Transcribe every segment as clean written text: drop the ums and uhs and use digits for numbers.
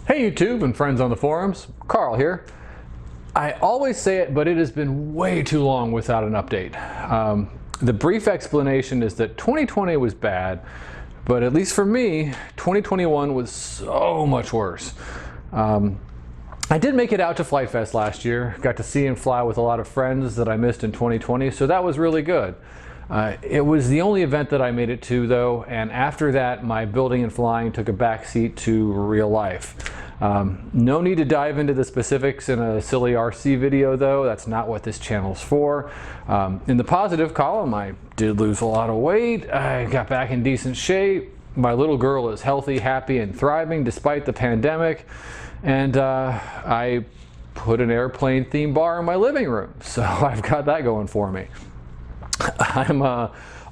Hey YouTube and friends on the forums, Carl here. I always say it, but it has been way too long without an update. The brief explanation is that 2020 was bad, but at least for me, 2021 was so much worse. I did make it out to Flite Fest last year, got to see and fly with a lot of friends that I missed in 2020, so that was really good. It was the only event that I made it to though, and after that my building and flying took a backseat to real life. No need to dive into the specifics in a silly RC video though, that's not what this channel's for. In the positive column, I did lose a lot of weight, I got back in decent shape, my little girl is healthy, happy, and thriving despite the pandemic, and I put an airplane themed bar in my living room, so I've got that going for me. I'm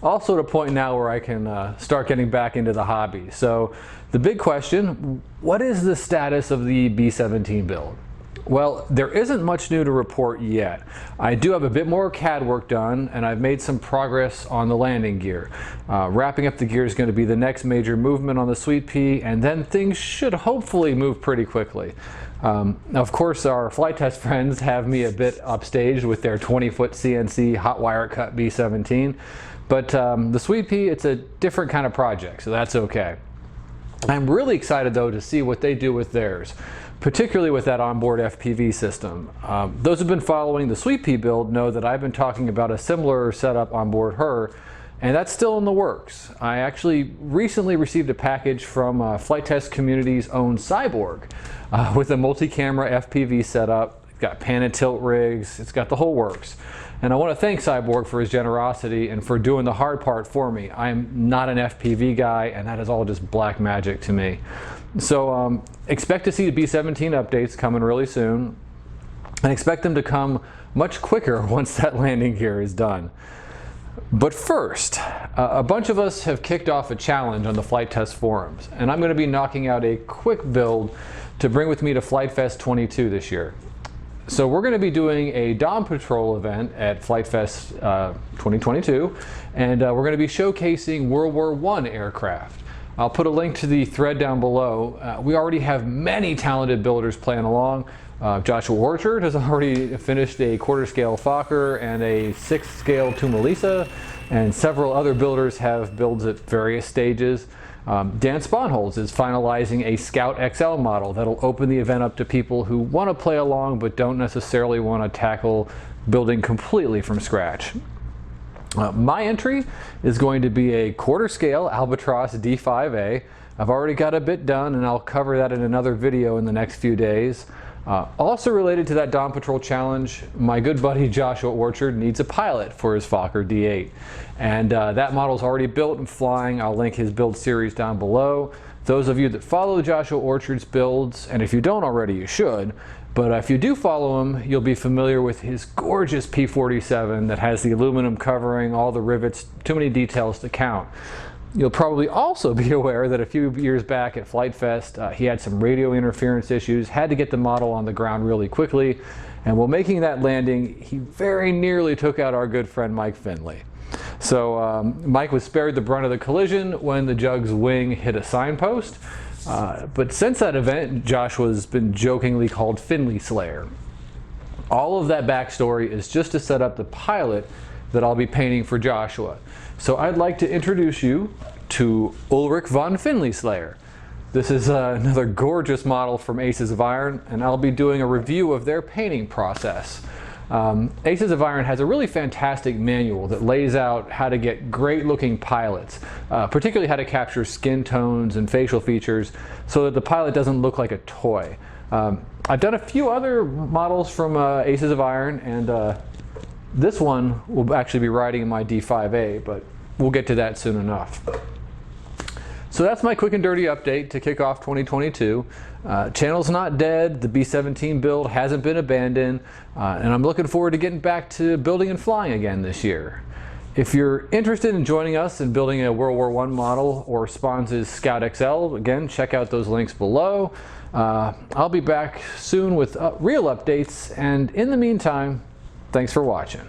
also at a point now where I can start getting back into the hobby. So the big question, what is the status of the B17 build? Well, there isn't much new to report yet. I do have a bit more CAD work done, and I've made some progress on the landing gear. Wrapping up the gear is going to be the next major movement on the Sweet Pea, and then things should hopefully move pretty quickly. Of course, our flight test friends have me a bit upstaged with their 20-foot CNC hot wire cut B17, but the Sweet Pea, it's a different kind of project, so that's okay. I'm really excited though to see what they do with theirs, particularly with that onboard FPV system. Those who've been following the Sweet Pea build know that I've been talking about a similar setup on board her, and that's still in the works. I actually recently received a package from Flight Test Community's own Cyborg with a multi-camera FPV setup. It's got pan and tilt rigs, it's got the whole works. And I want to thank Cyborg for his generosity and for doing the hard part for me. I'm not an FPV guy, and that is all just black magic to me. So expect to see the B17 updates coming really soon, and expect them to come much quicker once that landing gear is done. But first, a bunch of us have kicked off a challenge on the Flight Test forums, and I'm going to be knocking out a quick build to bring with me to Flight Fest 22 this year. So we're going to be doing a Dawn Patrol event at Flight Fest 2022, and we're going to be showcasing World War I aircraft. I'll put a link to the thread down below. We already have many talented builders playing along. Joshua Orchard has already finished a quarter-scale Fokker and a 6th-scale Tumulisa, and several other builders have builds at various stages. Dan Sponholz is finalizing a Scout XL model that'll open the event up to people who want to play along but don't necessarily want to tackle building completely from scratch. My entry is going to be a quarter-scale Albatros D.Va. I've already got a bit done, and I'll cover that in another video in the next few days. Also related to that Dawn Patrol challenge, my good buddy Joshua Orchard needs a pilot for his Fokker D8. And that model's already built and flying. I'll link his build series down below. Those of you that follow Joshua Orchard's builds, and if you don't already, you should, but if you do follow him, you'll be familiar with his gorgeous P47 that has the aluminum covering, all the rivets, too many details to count. You'll probably also be aware that a few years back at Flight Fest, he had some radio interference issues, had to get the model on the ground really quickly, and while making that landing, he very nearly took out our good friend Mike Finley. So Mike was spared the brunt of the collision when the Jug's wing hit a signpost, but since that event, Joshua's been jokingly called Finley Slayer. All of that backstory is just to set up the pilot that I'll be painting for Joshua. So I'd like to introduce you to Ulrich von Finley Slayer. This is another gorgeous model from Aces of Iron, and I'll be doing a review of their painting process. Aces of Iron has a really fantastic manual that lays out how to get great looking pilots, particularly how to capture skin tones and facial features so that the pilot doesn't look like a toy. I've done a few other models from Aces of Iron, and this one will actually be riding in my D5A, but we'll get to that soon enough. So that's my quick and dirty update to kick off 2022. Channel's not dead, the B17 build hasn't been abandoned, and I'm looking forward to getting back to building and flying again this year. If you're interested in joining us in building a World War I model or Sponz's Scout XL, again, check out those links below. I'll be back soon with real updates, and in the meantime, thanks for watching.